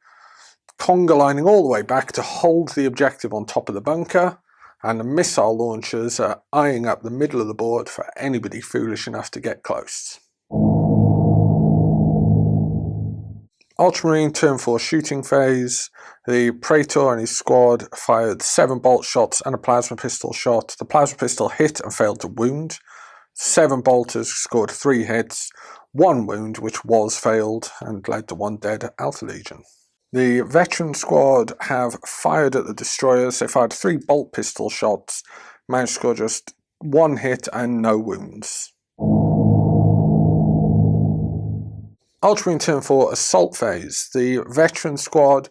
conga lining all the way back to hold the objective on top of the bunker. And the missile launchers are eyeing up the middle of the board for anybody foolish enough to get close. Ultramarine turn 4 shooting phase. The Praetor and his squad fired 7 bolt shots and a plasma pistol shot. The plasma pistol hit and failed to wound. 7 bolters scored 3 hits, 1 wound which was failed and led to 1 dead Alpha Legion. The veteran squad have fired at the destroyers. They fired 3 bolt pistol shots, managed to score just 1 hit and no wounds. Ultramarine turn 4 assault phase. The veteran squad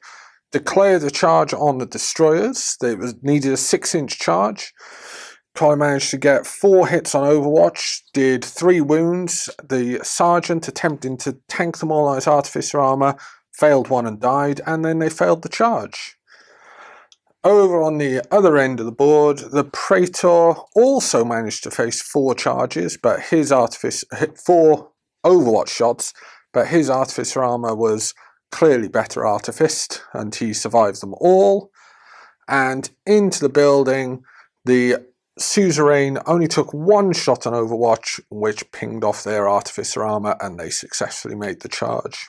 declared a charge on the destroyers. They needed a 6-inch charge. Colin managed to get 4 hits on Overwatch, did 3 wounds. The sergeant attempting to tank them all on his artificer armor, failed 1 and died, and then they failed the charge. Over on the other end of the board, the Praetor also managed to face 4 charges, but his artificer hit 4 Overwatch shots, but his artificer armor was clearly better artificed, and he survived them all. And into the building, the suzerain only took 1 shot on Overwatch, which pinged off their artificer armor, and they successfully made the charge.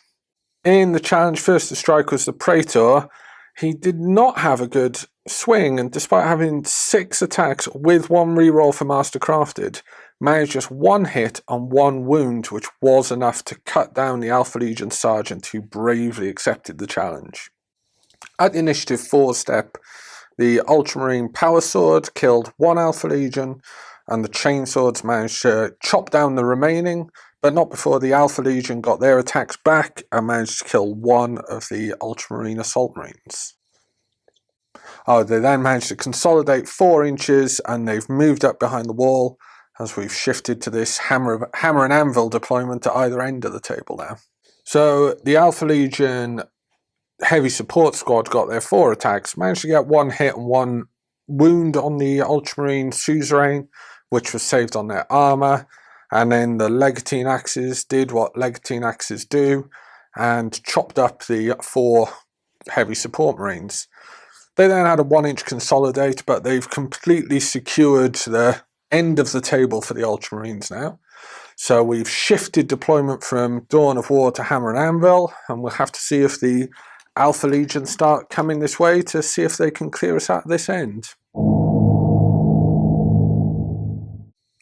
In the challenge, first to strike was the Praetor. He did not have a good swing, and despite having 6 attacks with 1 reroll for Mastercrafted, managed just 1 hit and 1 wound, which was enough to cut down the Alpha Legion sergeant who bravely accepted the challenge. At the initiative 4 step, the Ultramarine Power Sword killed 1 Alpha Legion, and the Chainswords managed to chop down the remaining, but not before the Alpha Legion got their attacks back and managed to kill 1 of the Ultramarine Assault Marines. They then managed to consolidate 4 inches, and they've moved up behind the wall as we've shifted to this hammer and anvil deployment at either end of the table now. So the Alpha Legion heavy support squad got their 4 attacks, managed to get 1 hit and 1 wound on the Ultramarine suzerain, which was saved on their armour. And then the Legatine axes did what Legatine axes do and chopped up the 4 heavy support marines. They then had a 1-inch consolidate, but they've completely secured the end of the table for the Ultramarines now. So we've shifted deployment from Dawn of War to Hammer and Anvil, and we'll have to see if the Alpha Legion start coming this way to see if they can clear us out this end.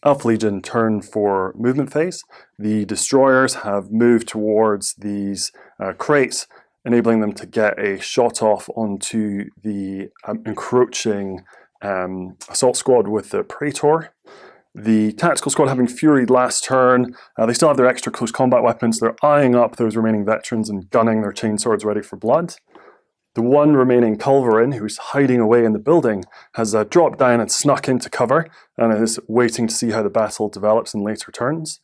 Alpha Legion turn for movement phase. The destroyers have moved towards these crates, enabling them to get a shot off onto the encroaching assault squad with the Praetor. The tactical squad, having furied last turn, they still have their extra close combat weapons. They're eyeing up those remaining veterans and gunning their chainswords ready for blood. The one remaining Culverin, who's hiding away in the building, has dropped down and snuck into cover and is waiting to see how the battle develops in later turns.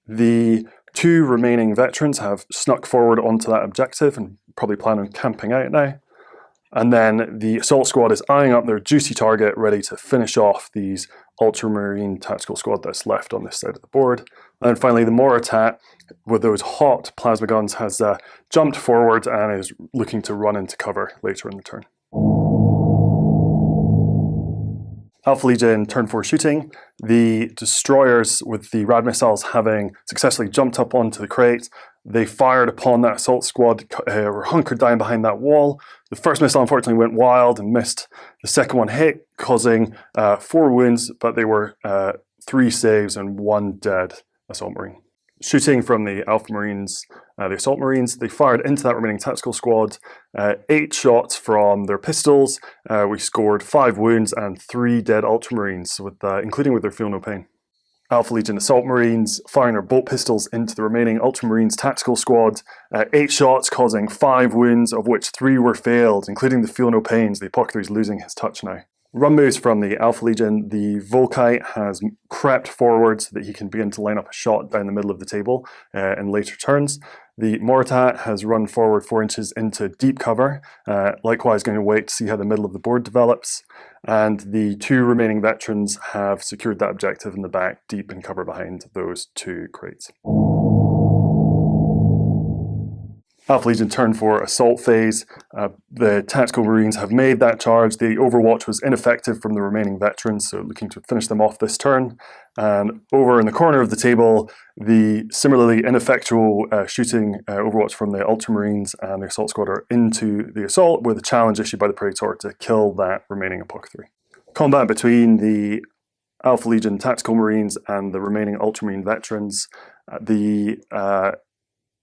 The 2 remaining veterans have snuck forward onto that objective and probably plan on camping out now. And then the assault squad is eyeing up their juicy target, ready to finish off these Ultramarine tactical squad that's left on this side of the board. And then finally, the Moritat, with those hot plasma guns, has jumped forward and is looking to run into cover later in the turn. Alpha Legion turn 4 shooting. The destroyers with the rad missiles having successfully jumped up onto the crate, they fired upon that assault squad, were hunkered down behind that wall. The first missile unfortunately went wild and missed. The second one hit, causing 4 wounds, but they were 3 saves and 1 dead assault marine. Shooting from the Alpha Marines, the Assault Marines, they fired into that remaining tactical squad, 8 shots from their pistols. We scored 5 wounds and 3 dead Ultramarines, including with their Feel No Pain. Alpha Legion Assault Marines firing their bolt pistols into the remaining Ultramarines tactical squad, 8 shots causing 5 wounds, of which 3 were failed, including the Feel No Pains. The Apothecary is losing his touch now. Run moves from the Alpha Legion. The Volkite has crept forward so that he can begin to line up a shot down the middle of the table in later turns. The Moritat has run forward 4 inches into deep cover, likewise going to wait to see how the middle of the board develops. And the 2 remaining veterans have secured that objective in the back, deep in cover behind those 2 crates. Alpha Legion turn 4 assault phase. The tactical marines have made that charge. The overwatch was ineffective from the remaining veterans, so looking to finish them off this turn. And over in the corner of the table, the similarly ineffectual shooting overwatch from the Ultramarines and the assault squad are into the assault with a challenge issued by the Praetor to kill that remaining Apothecary. Combat between the Alpha Legion tactical marines and the remaining Ultramarine veterans. The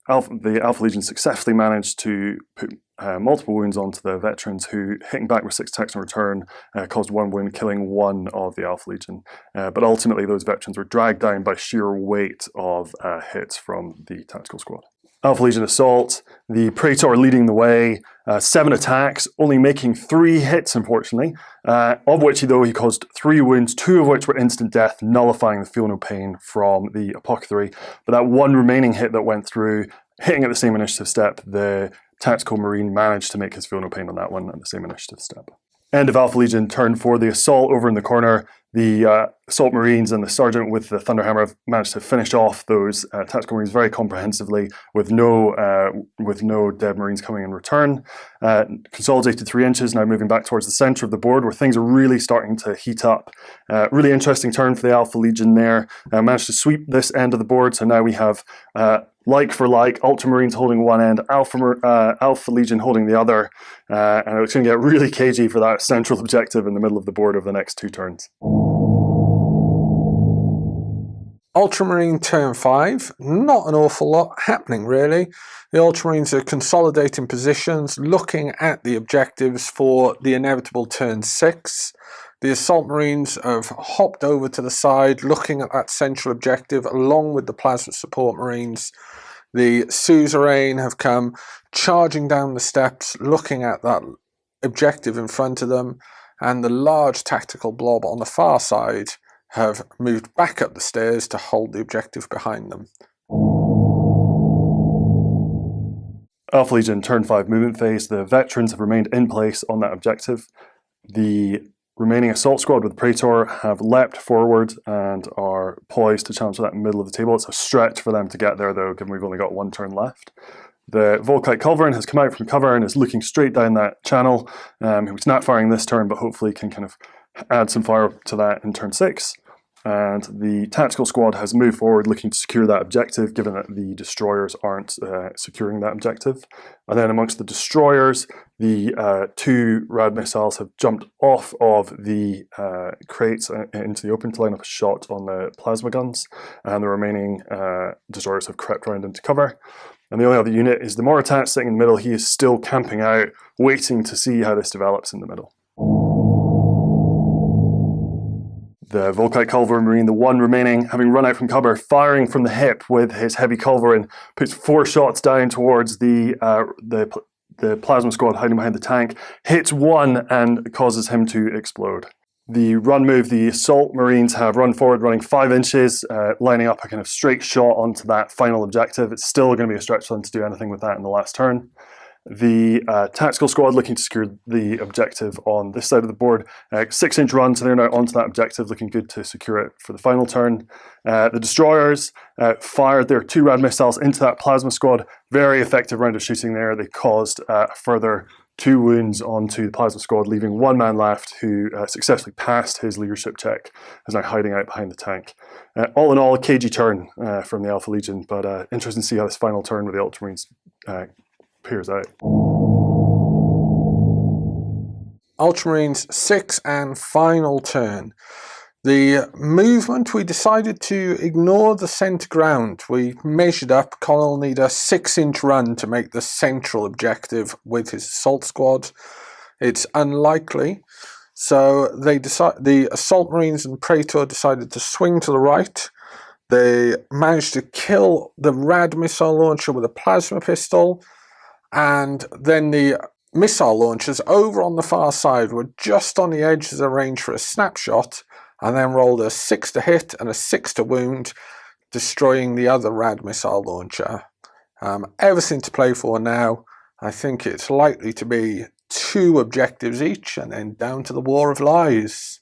Alpha Legion successfully managed to put multiple wounds onto the veterans, who, hitting back with 6 attacks in return, caused 1 wound, killing 1 of the Alpha Legion. But ultimately, those veterans were dragged down by sheer weight of hits from the tactical squad. Alpha Legion Assault, the Praetor leading the way, 7 attacks, only making 3 hits, unfortunately, of which, though, he caused 3 wounds, 2 of which were instant death, nullifying the Feel No Pain from the Apothecary. But that 1 remaining hit that went through, hitting at the same initiative step, the tactical marine managed to make his Feel No Pain on that one at the same initiative step. End of Alpha Legion, turn 4, the assault over in the corner. The assault marines and the sergeant with the Thunderhammer have managed to finish off those tactical marines very comprehensively, with no dead marines coming in return. Consolidated 3 inches, now moving back towards the center of the board, where things are really starting to heat up. Really interesting turn for the Alpha Legion there. Managed to sweep this end of the board, so now we have like for like, Ultramarines holding one end, Alpha Legion holding the other, and it's going to get really cagey for that central objective in the middle of the board over the next 2 turns. Ultramarine turn 5, not an awful lot happening really. The Ultramarines are consolidating positions, looking at the objectives for the inevitable turn 6. The Assault Marines have hopped over to the side, looking at that central objective along with the Plasma Support Marines. The Suzerain have come charging down the steps, looking at that objective in front of them, and the large tactical blob on the far side have moved back up the stairs to hold the objective behind them. Alpha Legion turn 5 movement phase. The veterans have remained in place on that objective. The remaining assault squad with the Praetor have leapt forward and are poised to challenge that middle of the table. It's a stretch for them to get there, though, given we've only got one turn left. The Volkite Culverin has come out from cover and is looking straight down that channel. He was not firing this turn, but hopefully can kind of add some fire to that in turn 6. And the tactical squad has moved forward looking to secure that objective, given that the destroyers aren't securing that objective. And then amongst the destroyers, the 2 rad missiles have jumped off of the crates into the open to line up a shot on the plasma guns, and the remaining destroyers have crept round into cover. And the only other unit is the Moritat sitting in the middle. He is still camping out, waiting to see how this develops in the middle. The Volkite Culverin, the one remaining, having run out from cover, firing from the hip with his heavy Culverin, puts 4 shots down towards the plasma squad hiding behind the tank, hits one and causes him to explode. The run move, the Assault Marines have run forward, running 5 inches, lining up a kind of straight shot onto that final objective. It's still going to be a stretch for them to do anything with that in the last turn. The tactical squad looking to secure the objective on this side of the board. 6-inch run, so they're now onto that objective, looking good to secure it for the final turn. The destroyers fired their 2 rad missiles into that plasma squad. Very effective round of shooting there. They caused a further 2 wounds onto the plasma squad, leaving 1 man left who successfully passed his leadership check, is now hiding out behind the tank. All in all, a cagey turn from the Alpha Legion, but interesting to see how this final turn with the Ultramarines peers out. Ultramarines 6 and final turn. The movement, we decided to ignore the centre ground. We measured up. Connell need a 6-inch run to make the central objective with his assault squad. It's unlikely. So the Assault Marines and Praetor decided to swing to the right. They managed to kill the rad missile launcher with a plasma pistol. And then the missile launchers over on the far side were just on the edge of the range for a snapshot, and then rolled a 6 to hit and a 6 to wound, destroying the other rad missile launcher. Everything to play for now. I think it's likely to be 2 objectives each, and then down to the War of Lies.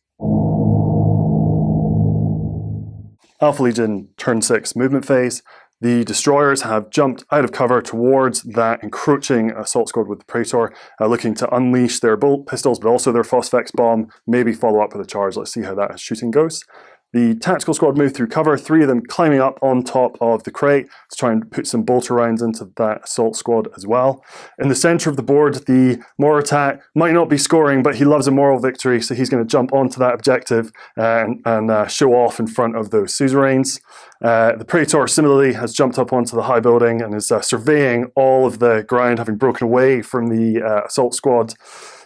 Alpha Legion turn 6 movement phase. The destroyers have jumped out of cover towards that encroaching assault squad with the Praetor, looking to unleash their bolt pistols, but also their Phosphex bomb, maybe follow up with a charge. Let's see how that shooting goes. The tactical squad moved through cover, 3 of them climbing up on top of the crate to try and put some bolter rounds into that assault squad as well. In the centre of the board, the Moritat might not be scoring, but he loves a moral victory, so he's going to jump onto that objective and show off in front of those suzerains. The Praetor similarly has jumped up onto the high building and is surveying all of the ground, having broken away from the assault squad.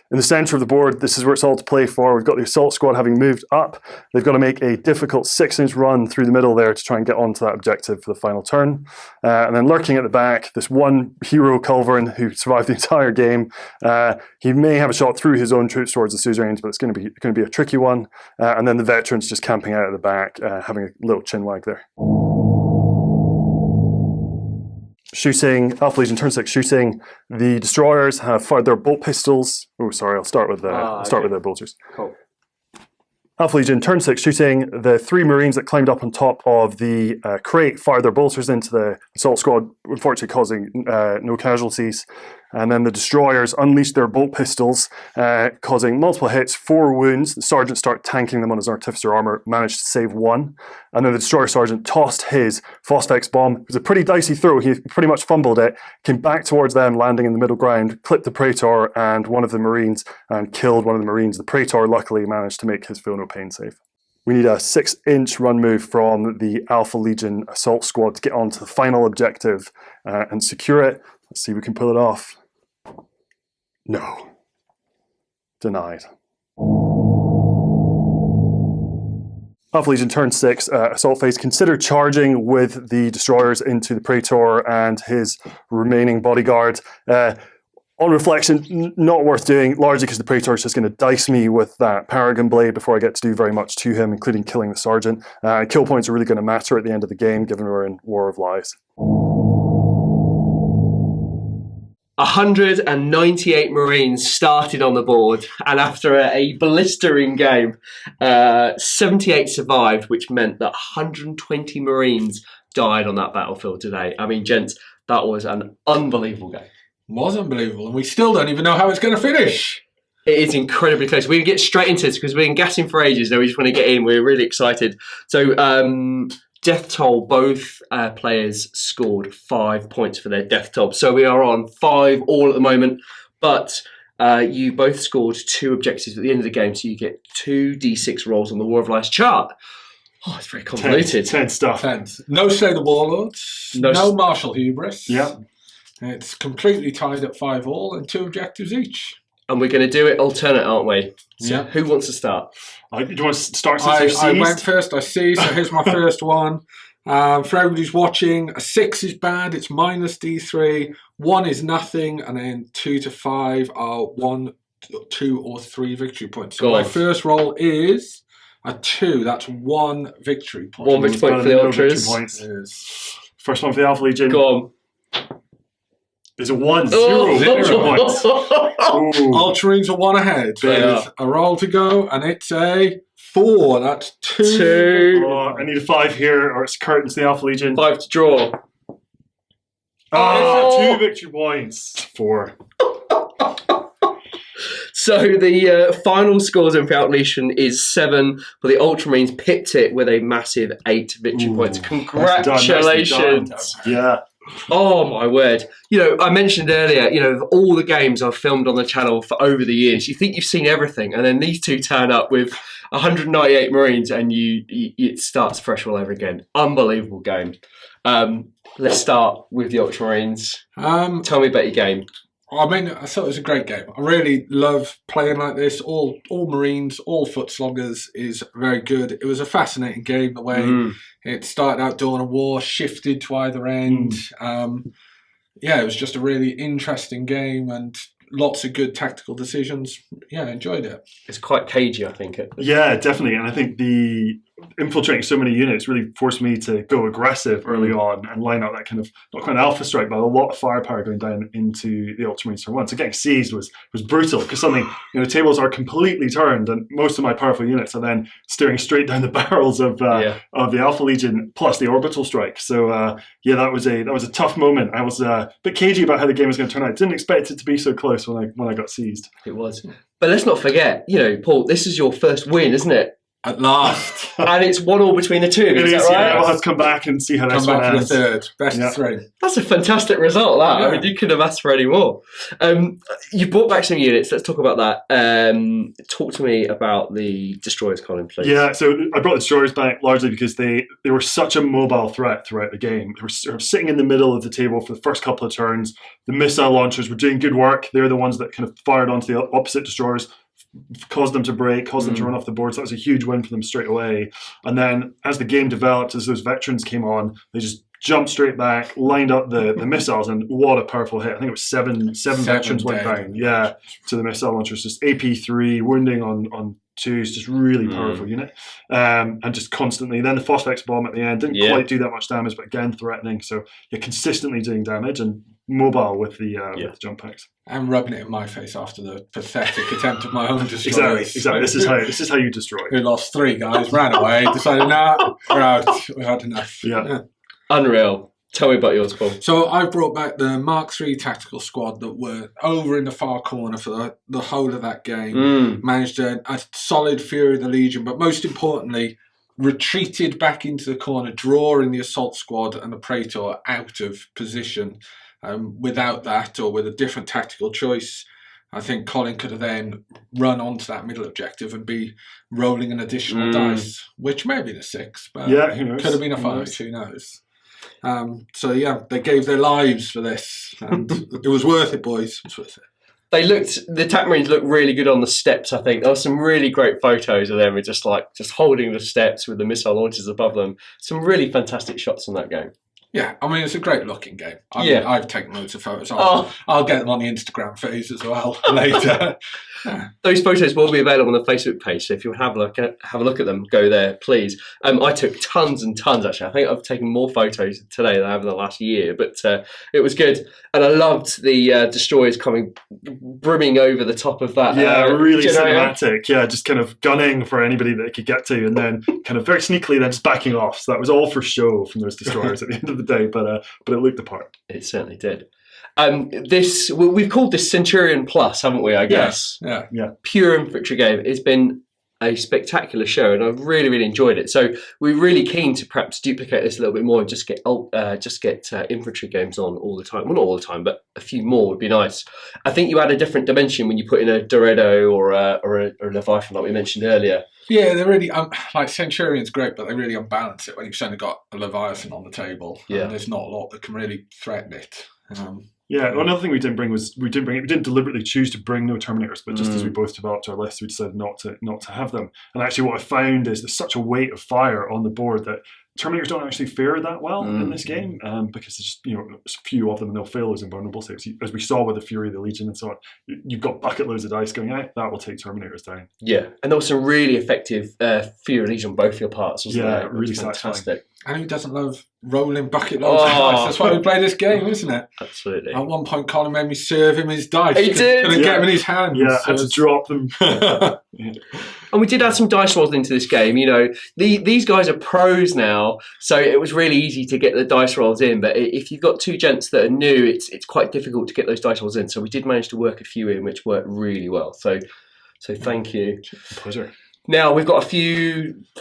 In the centre of the board, this is where it's all to play for. We've got the assault squad having moved up. They've got to make a difficult 6-inch run through the middle there to try and get onto that objective for the final turn. And then lurking at the back, this one hero Culverin who survived the entire game. He may have a shot through his own troops towards the suzerains, but it's going to be a tricky one. And then the veterans just camping out at the back, having a little chin wag there. Shooting, Alpha Legion turn 6 shooting. The destroyers have fired their bolt pistols. Oh, sorry, I'll start with the bolters. Cool. Alpha Legion turn 6 shooting. The 3 Marines that climbed up on top of the crate fired their bolters into the assault squad, unfortunately causing no casualties. And then the destroyers unleashed their bolt pistols, causing multiple hits, 4 wounds. The sergeant started tanking them on his artificer armor, managed to save 1. And then the destroyer sergeant tossed his Phosphex bomb. It was a pretty dicey throw. He pretty much fumbled it, came back towards them, landing in the middle ground, clipped the Praetor and one of the Marines, and killed one of the Marines. The Praetor luckily managed to make his feel no pain save. We need a 6-inch run move from the Alpha Legion assault squad to get onto the final objective and secure it. Let's see if we can pull it off. No. Denied. Alpha Legion turn 6, assault phase. Consider charging with the destroyers into the Praetor and his remaining bodyguard. On reflection, not worth doing, largely because the Praetor is just going to dice me with that Paragon Blade before I get to do very much to him, including killing the Sergeant. Kill points are really going to matter at the end of the game, given we're in War of Lies. 198 Marines started on the board, and after a blistering game, 78 survived, which meant that 120 Marines died on that battlefield today. I mean, gents, that was an unbelievable game. Was unbelievable, and we still don't even know how it's going to finish. It is incredibly close. We're going to get straight into this because we've been gassing for ages, so we just want to get in. We're really excited. So, death toll, both players scored 5 points for their death toll. So we are on 5 all at the moment, but you both scored 2 objectives at the end of the game, so you get 2 D6 rolls on the War of Lies chart. Oh, it's very convoluted. 10 stuff. 10. No Slay the Warlords, no Martial Hubris. Yeah. It's completely tied at 5 all and 2 objectives each. And we're going to do it alternate, aren't we? So Yeah. who wants to start? Do you want to start since you're seized? I went first, I see, so here's my first one. For everybody who's watching, a 6 is bad, it's minus D3, 1 is nothing, and then 2 to 5 are 1, 2, or 3 victory points. So Go my on. first roll is a 2, that's 1 victory point. 1 victory point for the No victory Ultras. points. Is First one for the Alpha Legion Go on. is a 1, 0 Oh. victory points. Ooh. Ultramarines are 1 ahead. They There's a roll to go, and it's a 4, that's 2. 2. Oh, I need a 5 here, or it's curtains the Alpha Legion. 5 to draw. Oh, Oh. 2 victory points. 4. So the final scores in Falcon Legion is 7, but the Ultramarines pipped it with a massive 8 victory Ooh, points. nicely Congratulations. done. Yeah. Oh my word. You know, I mentioned earlier, you know, of all the games I've filmed on the channel for over the years, you think you've seen everything, and then these two turn up with 198 Marines and it starts fresh all over again. Unbelievable game. Let's start with the Ultramarines. Tell me about your game. I mean, I thought it was a great game. I really love playing like this. All Marines, all foot sloggers is very good. It was a fascinating game, the way it started out Dawn of War, shifted to either end. Yeah, it was just a really interesting game and lots of good tactical decisions. Yeah, I enjoyed it. It's quite cagey, I think. Yeah, definitely. And I think the infiltrating so many units really forced me to go aggressive early on and line up that kind of, not quite an alpha strike, but a lot of firepower going down into the Ultramarines turn 1. So getting seized was brutal, because suddenly, you know, tables are completely turned and most of my powerful units are then staring straight down the barrels of the Alpha Legion plus the orbital strike. So yeah, that was a tough moment. I was a bit cagey about how the game was going to turn out. Didn't expect it to be so close when I got seized. It was. But let's not forget, you know, Paul, this is your first win, isn't it? At last. And it's 1-1 between the two of you, is that right? Yeah, I'll have to come back and see how Come this one back for the ends. third. Best of 3. That's a fantastic result, that. Yeah. I mean, you couldn't have asked for any more. You brought back some units. Let's talk about that. Talk to me about the destroyers, Colin, please. Yeah, so I brought the destroyers back largely because they were such a mobile threat throughout the game. They were sort of sitting in the middle of the table for the first couple of turns. The missile launchers were doing good work. They're the ones that kind of fired onto the opposite destroyers, caused them to break, caused them to run off the board. So that was a huge win for them straight away. And then as the game developed, as those veterans came on, they just jumped straight back, lined up the missiles, and what a powerful hit. I think it was seven veterans went down. Yeah, to the missile launchers. Just AP3, wounding on 2 is just really powerful unit. And just constantly. Then the Phosphex bomb at the end didn't quite do that much damage, but again threatening. So you're consistently doing damage and mobile with the jump packs. And rubbing it in my face after the pathetic attempt of my own destroyers. Exactly. This is how you destroy. We lost 3 guys, ran away, decided, nah, we're out. We had enough. Yeah. Unreal. Tell me about yours, Paul. So I brought back the Mark III tactical squad that were over in the far corner for the whole of that game. Managed a solid Fury of the Legion, but most importantly, retreated back into the corner, drawing the assault squad and the Praetor out of position. Without that, or with a different tactical choice, I think Colin could have then run onto that middle objective and be rolling an additional dice, which may have been a 6, but who knows? could have been a 5, who knows. So yeah, they gave their lives for this, and it was worth it, boys. It was worth it. The attack Marines looked really good on the steps, I think. There were some really great photos of them with just holding the steps with the missile launchers above them. Some really fantastic shots in that game. Yeah, I mean, it's a great looking game. I've taken loads of photos. I'll get them on the Instagram phase as well later. those photos will be available on the Facebook page. So if you have a look at them, go there, please. I took tons and tons. Actually, I think I've taken more photos today than I have in the last year. But it was good, and I loved the destroyers coming brimming over the top of that. Yeah, really generator. cinematic. Yeah, just kind of gunning for anybody that it could get to, and then kind of very sneakily then just backing off. So that was all for show from those destroyers at the end of the day. But it looked the part. It certainly did. We've called this Centurion Plus, haven't we? I guess. Yeah. Pure infantry game. It's been a spectacular show, and I've really, really enjoyed it. So we're really keen to perhaps duplicate this a little bit more and just get infantry games on all the time. Well, not all the time, but a few more would be nice. I think you add a different dimension when you put in a Dorado or a Leviathan, like we mentioned earlier. Yeah, they're really like Centurion's great, but they really unbalance it when you've suddenly got a Leviathan on the table. Yeah, and there's not a lot that can really threaten it. Yeah, another thing we didn't deliberately choose to bring no Terminators, but just as we both developed our list, we decided not to have them. And actually, what I found is there's such a weight of fire on the board that Terminators don't actually fare that well in this game because there's just a few of them and they'll fail those invulnerable saves. As we saw with the Fury, the Legion, and so on, you've got bucket loads of dice going out. That will take Terminators down. Yeah, and there was some really effective Fury Legion on both your parts, wasn't there? Yeah, really fantastic. satisfying. And who doesn't love rolling bucket loads of dice? That's why we play this game, isn't it? Absolutely. At one point, Colin made me serve him his dice. He did. Couldn't get him in his hand. Yeah, had to drop them. And we did add some dice rolls into this game. These guys are pros now, so it was really easy to get the dice rolls in. But if you've got two gents that are new, it's quite difficult to get those dice rolls in. So we did manage to work a few in, which worked really well. So thank you. Pleasure. Now we've got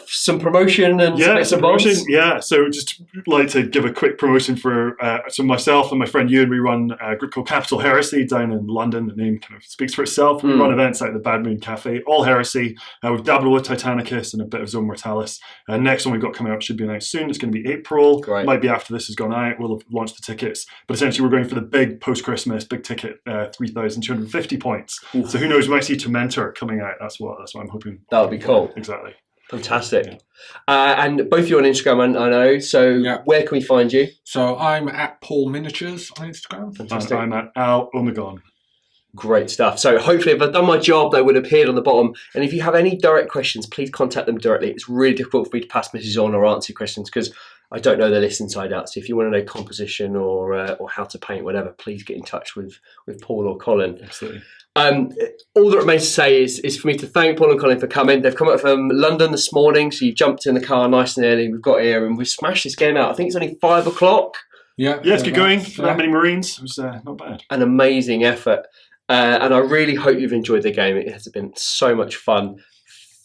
some promotion and some promotion. bobs. Yeah, so just like to give a quick promotion for myself and my friend Ewan. We run a group called Capital Heresy down in London. The name kind of speaks for itself. We run events out at the Bad Moon Cafe, all heresy. We've dabbled with Titanicus and a bit of Zone Mortalis. Next one we've got coming up should be announced soon. It's going to be April. Great. Might be after this has gone out. We'll have launched the tickets. But essentially we're going for the big post-Christmas, big ticket, 3,250 points. Ooh. So who knows, we might see Tormentor coming out. That's what I'm hoping. That would be cool. Exactly. Fantastic. And both of you on Instagram, I know. So where can we find you? So I'm at Paul Miniatures on Instagram. Fantastic. And I'm at Al Omegon. Great stuff. So hopefully if I've done my job, they would have appeared on the bottom. And if you have any direct questions, please contact them directly. It's really difficult for me to pass messages on or answer questions because I don't know the list inside out. So if you want to know composition or how to paint, whatever, please get in touch with Paul or Colin. Absolutely. All that remains to say is for me to thank Paul and Colin for coming. They've come up from London this morning, so you've jumped in the car nice and early. We've got here and we've smashed this game out. I think it's only 5 o'clock. Yeah, it's good going for that many Marines. It was not bad. An amazing effort. And I really hope you've enjoyed the game. It has been so much fun.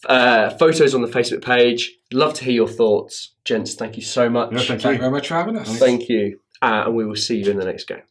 Photos on the Facebook page. Love to hear your thoughts. Gents, thank you so much. Yeah, thank you very much for having us. Thank you. And we will see you in the next game.